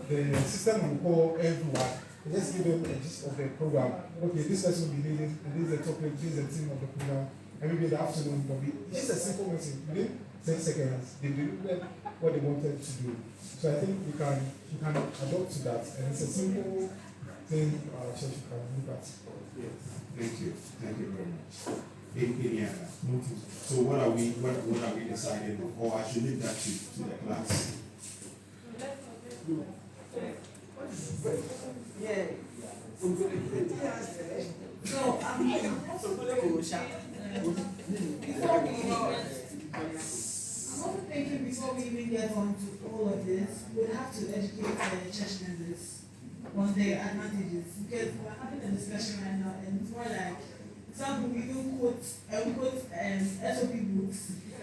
the system will call everyone. Just give them a gist of the program. Okay, this person will be leading, and this is the topic, this is the theme of the program. And maybe in the afternoon, will be just a simple message. Within 10 seconds, they delivered what they wanted to do. So I think you can adopt to that, and it's a simple thing our church can look at. Thank you very much. Any other? So what are we deciding on? Or I should leave that to the class? Yeah. So I'm also thinking before we even get on to all of this, we'll have to educate the church members on the advantages, because we're having a discussion right now, and it's more like some people even quote SOP books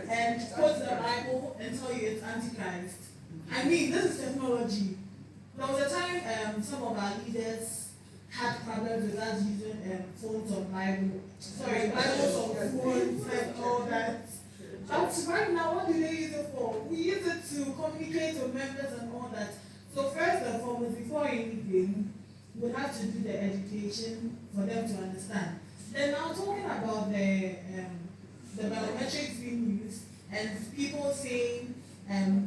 and quote the Bible and tell you it's Antichrist. I mean, this is technology. There was a time some of our leaders had problems with us using phones on Bibles on phones and all that. But right now, what do they use it for? We use it to communicate with members and all that. So first and foremost, before anything, we have to do the education for them to understand. Then now talking about the biometrics being used and people saying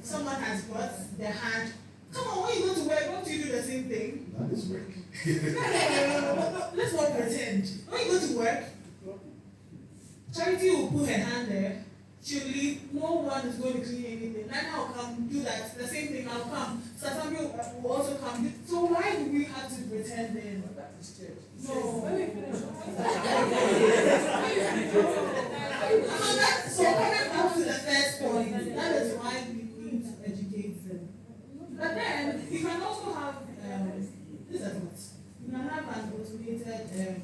someone has got their hand. Come on, when you go to work, don't you do the same thing? That is work. No, let's not pretend. When you go to work, Charity will put her hand there. She'll leave. No one is going to clean anything. Then I'll come do that. The same thing. I'll come. Samuel will also come. So why do we have to pretend then? No. So coming back to the first point, that is why we need to educate them. But then you can also have this is what you can have an automated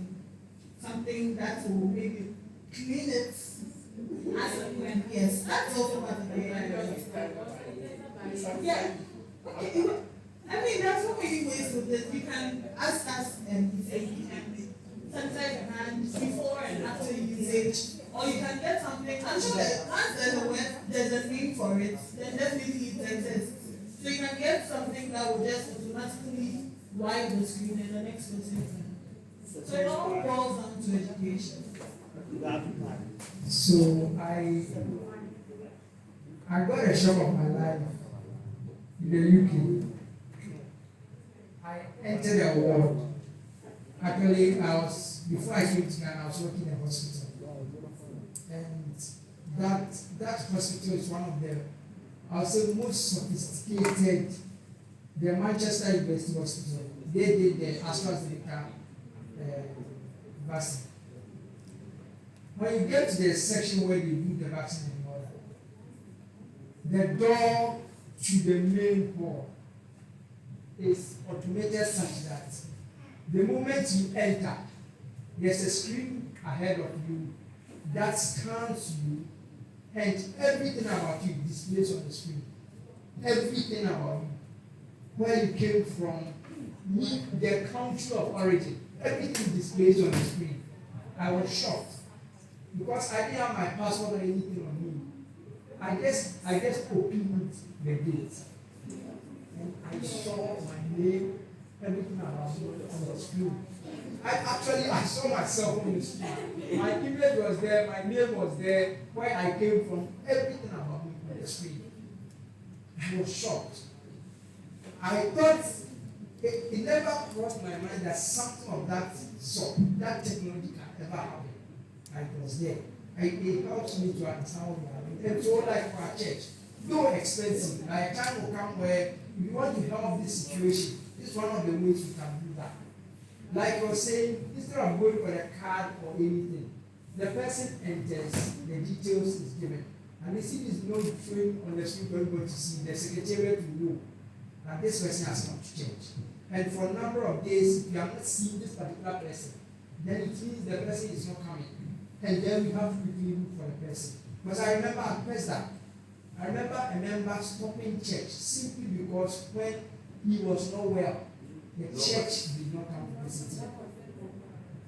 something that will maybe clean it as a when yes, that's also part of the yeah. Okay. I mean, there's so many ways with this. You can ask us sanitize your hands before and after usage, or you can get something. I'm sure that once there's a web, there's a name for it, then definitely it exists. So you can get something that will just automatically wipe the screen and the next person can. So it all boils down to education. So I got a shock of my life in the UK. I entered a ward. Actually, before I came to Ghana, I was working in a hospital. And that hospital is one of the, I would say, most sophisticated, the Manchester University Hospital. They did the AstraZeneca vaccine. When you get to the section where they do the vaccine and all that, the door to the main hall is automated such that the moment you enter, there's a screen ahead of you that scans you, and everything about you displays on the screen. Everything about you. Where you came from, the country of origin, everything displays on the screen. I was shocked because I didn't have my passport or anything on me. I just opened the gate and I saw my name, everything around me on the screen. I saw myself on the screen. My image was there, my name was there, where I came from, everything about me on the screen. I was shocked. I thought it never crossed my mind that something of that sort, that technology can ever happen. It was there. It helps me to understand what we are doing. And so, like for our church, though expensive, like a time will come where if you want to help this situation, This is one of the ways we can do that. Like you're saying, instead of going for a card or anything, the person enters, the details is given. And the seed is not showing on the screen for everybody to see, the secretariat will know that this person has come to church. And for a number of days, if you are not seeing this particular person, then it means the person is not coming. And then we have to quickly look for the person. Because I remember at Pesda, I remember a member stopping church simply because when he was not well, the church did not come to visit him.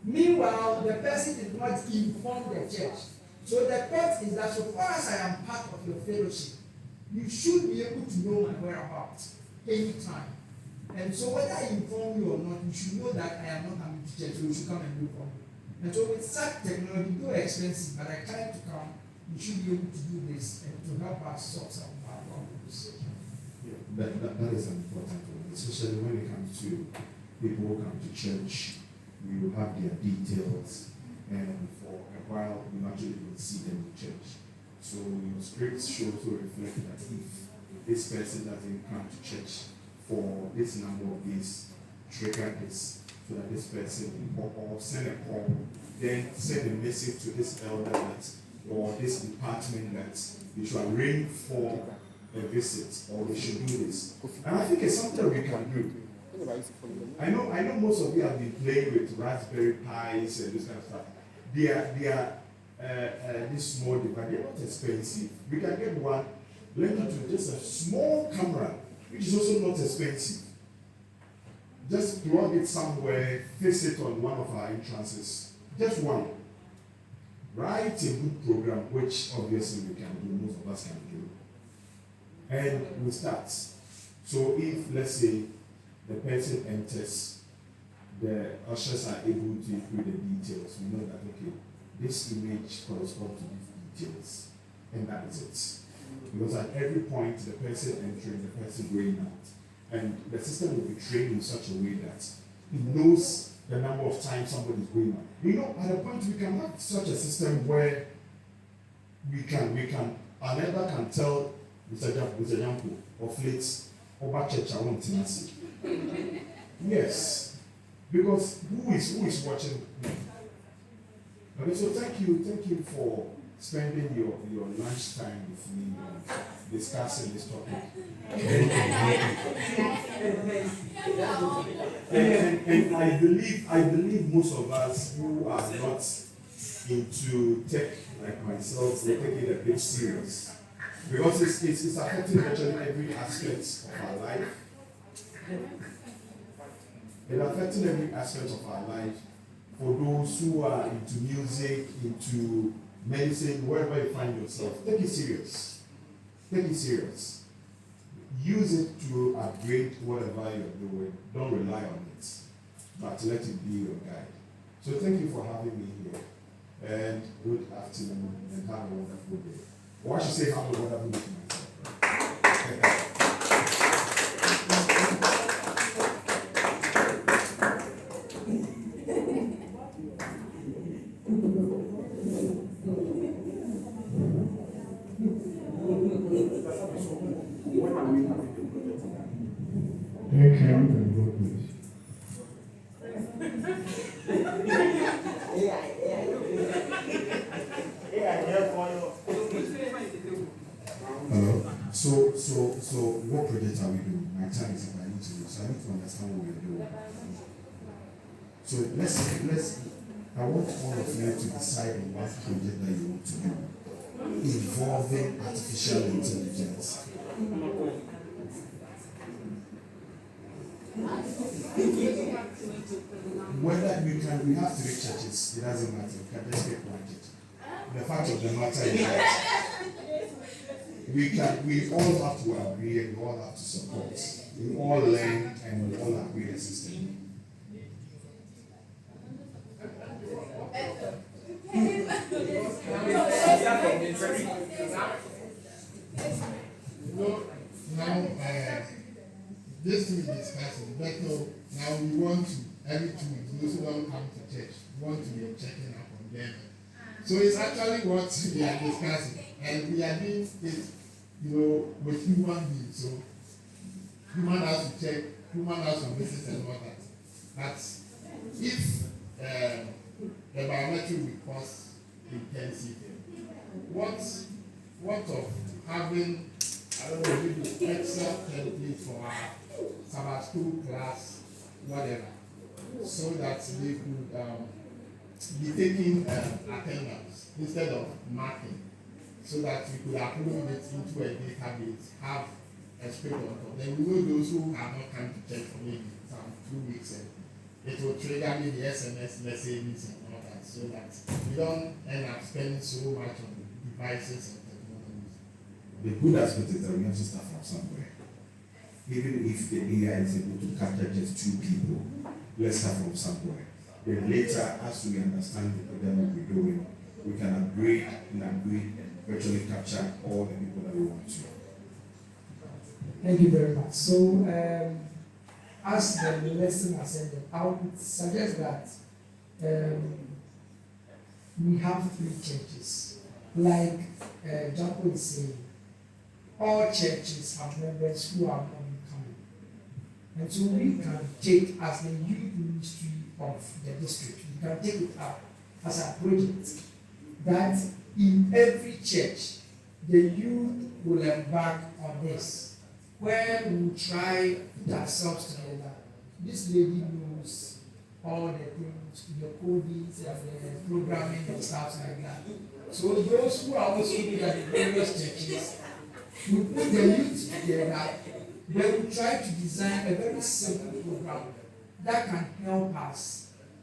Meanwhile, the person did not inform the church. So the point is that so far as I am part of your fellowship, you should be able to know my whereabouts anytime. And so whether I inform you or not, you should know that I am not coming to church, so you should come and look for me. And so with such technology, though expensive, but I try to come, you should be able to do this and to help us solve some of our problems. Yeah, that is an important one, especially when it comes to people who come to church. We will have their details, and for a while we actually will see them in church. So your scripts should also reflect that if this person doesn't come to church for this number of days, trigger this, so that this person will or send a call, then send a message to this elder that or this department that they should arrange for a visit or they should do this. And I think it's something we can do. I know most of you have been playing with Raspberry Pis and this kind of stuff. They are this small device. They're not expensive. We can get one, link it to just a small camera, which is also not expensive. Just plug it somewhere, fix it on one of our entrances. Just one. Write a good program, which obviously we can do, most of us can do. And we start. So if, let's say, the person enters, the ushers are able to include the details. We know that, okay, this image corresponds to these details, and that is it. Because at every point, the person entering, the person going out, and the system will be trained in such a way that it knows the number of times somebody is going out. You know, at a point, we can have such a system where our neighbor can tell Mr. Janko of late, Oba Church, I want to see. Yes, because who is watching me? Okay, so thank you for spending your lunchtime with me discussing this topic. and I believe most of us who are not into tech like myself will take it a bit serious. Because it's affecting virtually every aspect of our life. It's affecting every aspect of our life. For those who are into music, into medicine, wherever you find yourself, take it serious. Take it serious. Use it to upgrade whatever you're doing. Don't rely on it, but let it be your guide. So thank you for having me here. And good afternoon, and have a wonderful day. Or I should say, have a wonderful day to myself. So what project are we doing? My time is up, I need to do, so I need to understand what we're doing. So let's I want all of you to decide on what project that you want to do involving artificial intelligence. Whether we have 3 churches, it doesn't matter, we can just pick one church. The fact of the matter is that we all have to agree and we all have to support. We all learn and we all agree the system. This thing we discussed in Bethel, now we want to, every 2 weeks, those who don't come to church, we want to be checking up on them. So it's actually what we are discussing, and we are doing it, with human beings. So human has to check human house of business and all that. But if the biometric will cause intensive, what of having, I don't know, maybe extra template for our Sabbath school class, whatever, so that they could be taking attendance instead of marking, so that we could upload it into a database, have a script on top. Then we know those who have not come to check for maybe some 2 weeks, and it will trigger maybe SMS messages and all that, so that we don't end up spending so much on devices and technologies. The good aspect is that we have to start from somewhere. Even if the AI is able to capture just 2 people, let's start from somewhere. Then later, as we understand the program we're doing, we can upgrade and virtually capture all the people that we want to. Thank you very much. So, as the lesson has ended, I would suggest that we have 3 churches. Like Jaco is saying, all churches have members who are not coming. And so we can take, as the youth ministry of the district, we can take it up as a project that in every church, the youth will embark on this, where we will try to put ourselves together. This lady knows all the things, the codings and the programming and stuff like that. So those who are also good at the various churches, we put the youth together, then we try to design a very simple program that can help us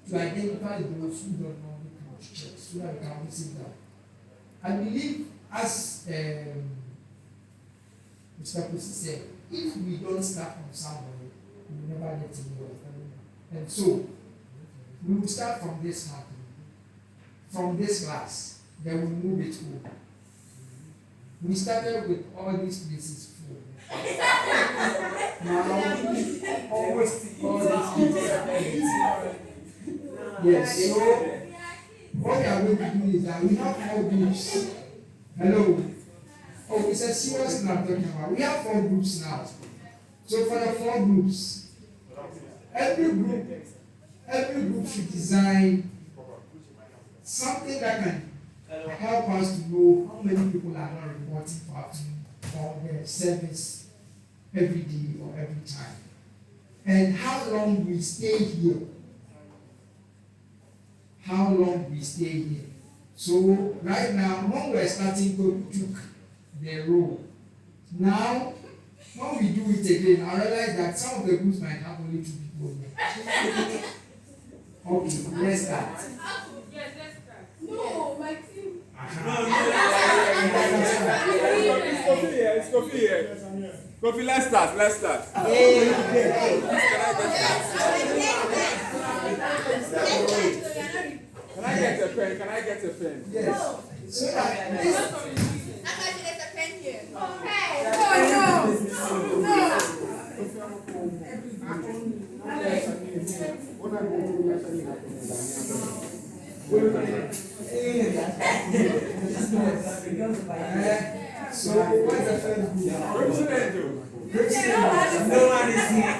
to identify those who don't know the come to church, so that we can visit them. I believe, as Mr. Pussy said, if we don't start from somewhere, we will never get anywhere. And so, we will start from this mountain, from this class, then we move it home. We started with all these places full. Now, almost all these places are yes, so what we are going to do is that we have 4 groups. Hello. Oh, it's a serious thing I'm talking about. We have 4 groups now. So for the 4 groups, every group should design something that can help us to know how many people are not reporting for the service every day or every time, and how long we stay here. How long we stay here. So right now, when we're starting, we took the role. Now, when we do it again, I realize that some of the groups might have only 2 people here. Okay, let's start. Yes, let's start. No, my team. It's Kofi here. Kofi, let's start. Can I get a pen? Yes. So that There's a pen here. Okay. Oh, so what's the first group? No one is here.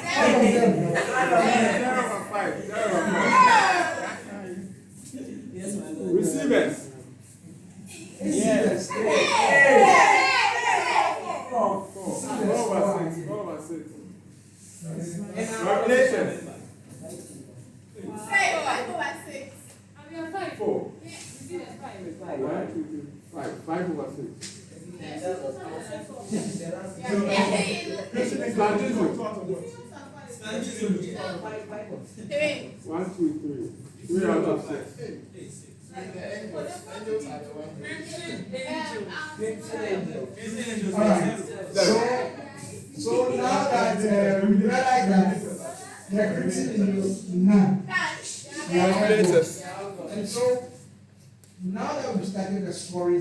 Receivers. Yes. 4 over 6. Revelation. 5 over 6. 4. 1, 2, 3, 5. 5 over 6. Three. 1, 2, 3. 3 out of 6. So now that we realize that the criticism is none. And so now that we started the scoring